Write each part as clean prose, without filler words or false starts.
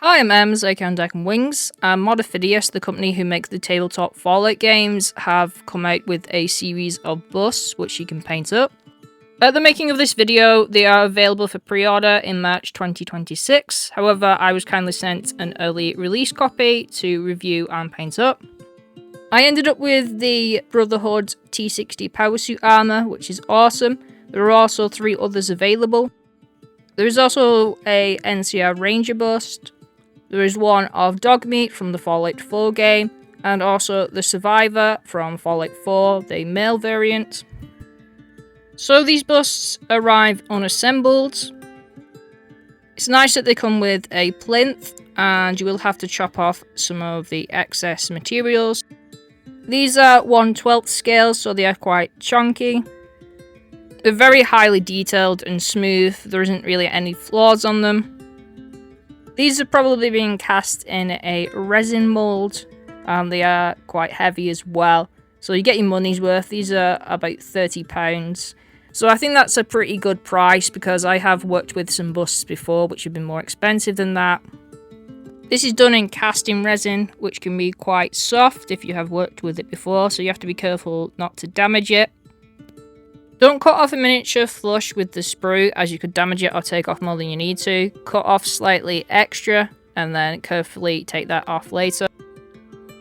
Hi, I'm Ems, aka Deck and Wings, and Modifidius, the company who make the tabletop Fallout games, have come out with a series of busts which you can paint up. At the making of this video, they are available for pre-order in March 2026, however I was kindly sent an early release copy to review and paint up. I ended up with the Brotherhood T-60 powersuit armor, which is awesome. There are also 3 others available. There is also a NCR Ranger bust. There is one of Dogmeat from the Fallout 4 game, and also the Survivor from Fallout 4, the male variant. So these busts arrive unassembled. It's nice that they come with a plinth, and you will have to chop off some of the excess materials. These are 1/12 scales, so they are quite chunky. They're very highly detailed and smooth, there isn't really any flaws on them. These are probably being cast in a resin mold, and they are quite heavy as well. So you get your money's worth. These are about £30. So I think that's a pretty good price because I have worked with some busts before which have been more expensive than that. This is done in casting resin, which can be quite soft if you have worked with it before, so you have to be careful not to damage it. Don't cut off a miniature flush with the sprue, as you could damage it or take off more than you need to. Cut off slightly extra, and then carefully take that off later.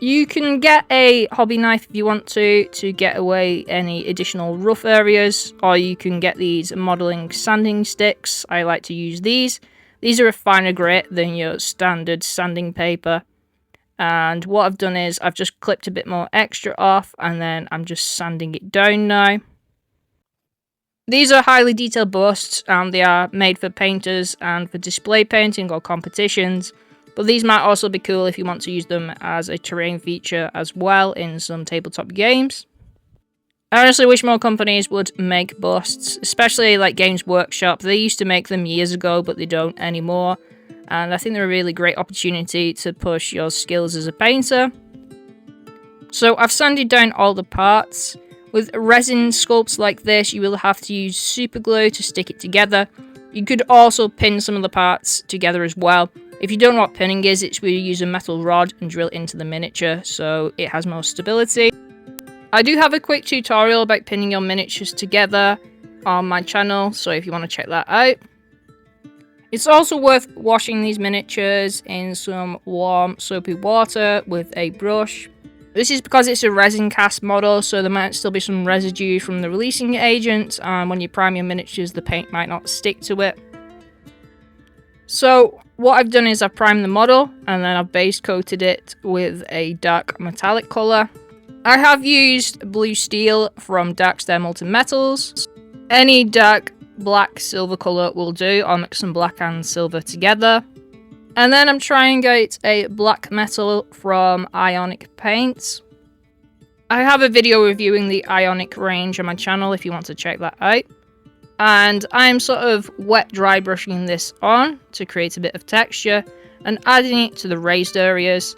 You can get a hobby knife if you want to get away any additional rough areas, or you can get these modelling sanding sticks. I like to use these. These are a finer grit than your standard sanding paper. And what I've done is I've just clipped a bit more extra off, and then I'm just sanding it down now. These are highly detailed busts, and they are made for painters and for display painting or competitions, but these might also be cool if you want to use them as a terrain feature as well in some tabletop games. I honestly wish more companies would make busts, especially like Games Workshop. They used to make them years ago, but they don't anymore, and I think they're a really great opportunity to push your skills as a painter. So I've sanded down all the parts. With resin sculpts like this, you will have to use super glue to stick it together. You could also pin some of the parts together as well. If you don't know what pinning is, it's where you use a metal rod and drill into the miniature, so it has more stability. I do have a quick tutorial about pinning your miniatures together on my channel, so if you want to check that out. It's also worth washing these miniatures in some warm soapy water with a brush. This is because it's a resin cast model, so there might still be some residue from the releasing agent, and when you prime your miniatures, the paint might not stick to it. So what I've done is I've primed the model, and then I've base coated it with a dark metallic colour. I have used blue steel from Darkstar Molten Metals. Any dark black silver colour will do. I'll mix some black and silver together. And then I'm trying out a black metal from Ionic Paints. I have a video reviewing the Ionic range on my channel if you want to check that out. And I'm sort of wet dry brushing this on to create a bit of texture and adding it to the raised areas.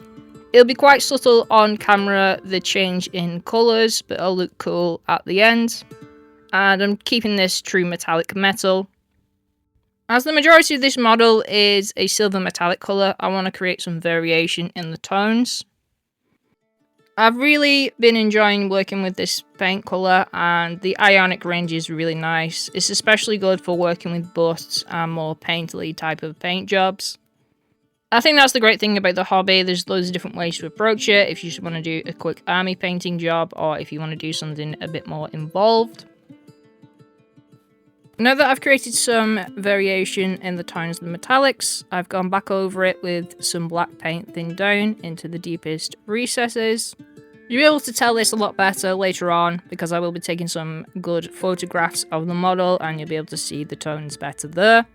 It'll be quite subtle on camera, the change in colours, but it'll look cool at the end. And I'm keeping this true metallic metal. As the majority of this model is a silver metallic colour, I want to create some variation in the tones. I've really been enjoying working with this paint colour, and the Ionic range is really nice. It's especially good for working with busts and more painterly type of paint jobs. I think that's the great thing about the hobby. There's loads of different ways to approach it if you just want to do a quick army painting job, or if you want to do something a bit more involved. Now that I've created some variation in the tones of the metallics, I've gone back over it with some black paint thinned down into the deepest recesses. You'll be able to tell this a lot better later on because I will be taking some good photographs of the model and you'll be able to see the tones better there.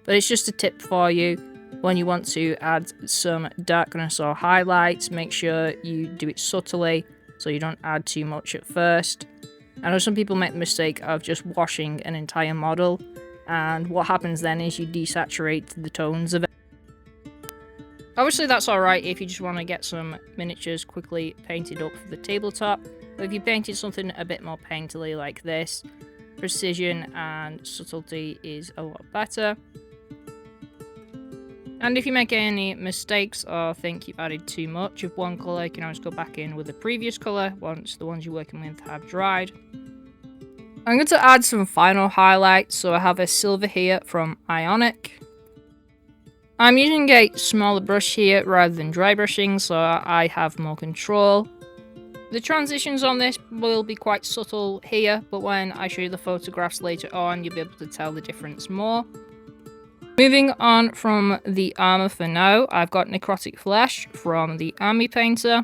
But it's just a tip for you when you want to add some darkness or highlights, make sure you do it subtly so you don't add too much at first. I know some people make the mistake of just washing an entire model, and what happens then is you desaturate the tones of it. Obviously that's alright if you just want to get some miniatures quickly painted up for the tabletop, but if you painted something a bit more painterly like this, precision and subtlety is a lot better. And if you make any mistakes or think you've added too much of one colour, you can always go back in with the previous colour once the ones you're working with have dried. I'm going to add some final highlights, so I have a silver here from Ionic. I'm using a smaller brush here rather than dry brushing, so I have more control. The transitions on this will be quite subtle here, but when I show you the photographs later on, you'll be able to tell the difference more. Moving on from the armor for now, I've got Necrotic Flesh from the Army Painter.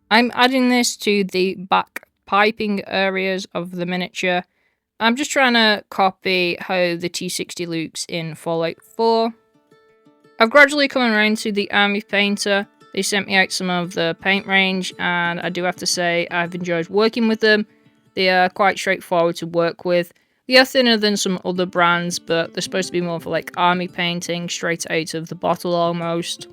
I'm adding this to the back piping areas of the miniature. I'm just trying to copy how the T-60 looks in Fallout 4. I've gradually come around to the Army Painter. They sent me out some of the paint range, and I do have to say I've enjoyed working with them. They are quite straightforward to work with. They are thinner than some other brands, but they're supposed to be more for like army painting, straight out of the bottle almost.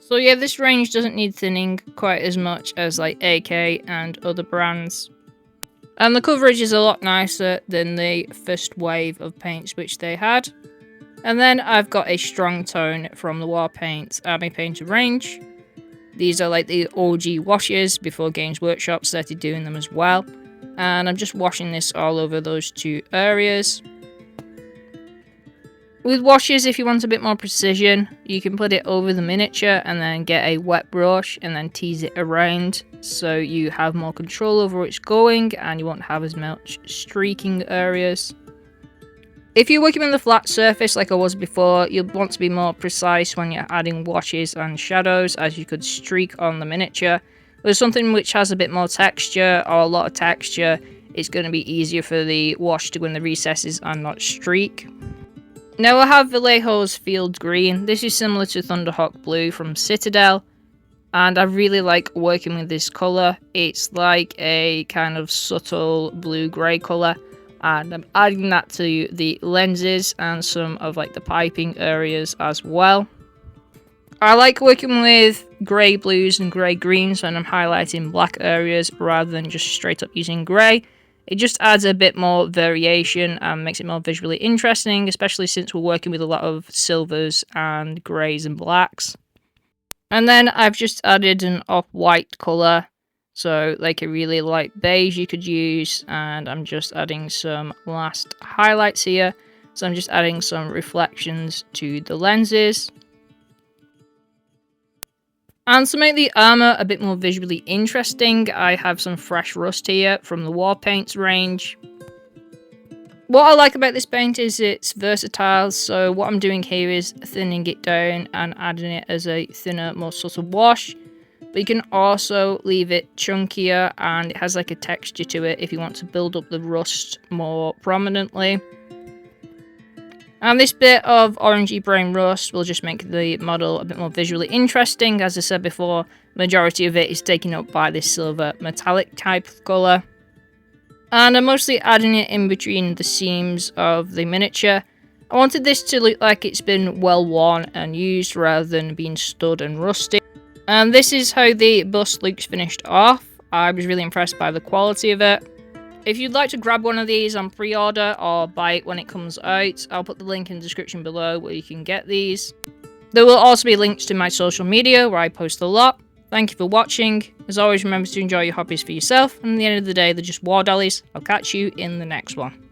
So yeah, this range doesn't need thinning quite as much as like AK and other brands. And the coverage is a lot nicer than the first wave of paints which they had. And then I've got a strong tone from the Warpaint Army Painter range. These are like the OG washes before Games Workshop started doing them as well. And I'm just washing this all over those two areas. With washes, if you want a bit more precision, you can put it over the miniature and then get a wet brush and then tease it around so you have more control over where it's going and you won't have as much streaking areas. If you're working on the flat surface like I was before, you'll want to be more precise when you're adding washes and shadows, as you could streak on the miniature. With something which has a bit more texture or a lot of texture, it's going to be easier for the wash to go in the recesses and not streak. Now I have Vallejo's Field Green. This is similar to Thunderhawk Blue from Citadel, and I really like working with this colour. It's like a kind of subtle blue-grey colour, and I'm adding that to the lenses and some of like the piping areas as well. I like working with grey blues and grey greens when I'm highlighting black areas rather than just straight up using grey. It just adds a bit more variation and makes it more visually interesting, especially since we're working with a lot of silvers and greys and blacks. And then I've just added an off-white colour, so like a really light beige you could use, and I'm just adding some last highlights here. So I'm just adding some reflections to the lenses. And to make the armor a bit more visually interesting, I have some fresh rust here from the Warpaints range. What I like about this paint is it's versatile, so what I'm doing here is thinning it down and adding it as a thinner, more subtle wash. But you can also leave it chunkier and it has like a texture to it if you want to build up the rust more prominently. And this bit of orangey brown rust will just make the model a bit more visually interesting. As I said before, majority of it is taken up by this silver metallic type of colour. And I'm mostly adding it in between the seams of the miniature. I wanted this to look like it's been well worn and used rather than being stud and rusty. And this is how the bust looks finished off. I was really impressed by the quality of it. If you'd like to grab one of these on pre-order or buy it when it comes out, I'll put the link in the description below where you can get these. There will also be links to my social media where I post a lot. Thank you for watching. As always, remember to enjoy your hobbies for yourself, and at the end of the day, they're just war dollies. I'll catch you in the next one.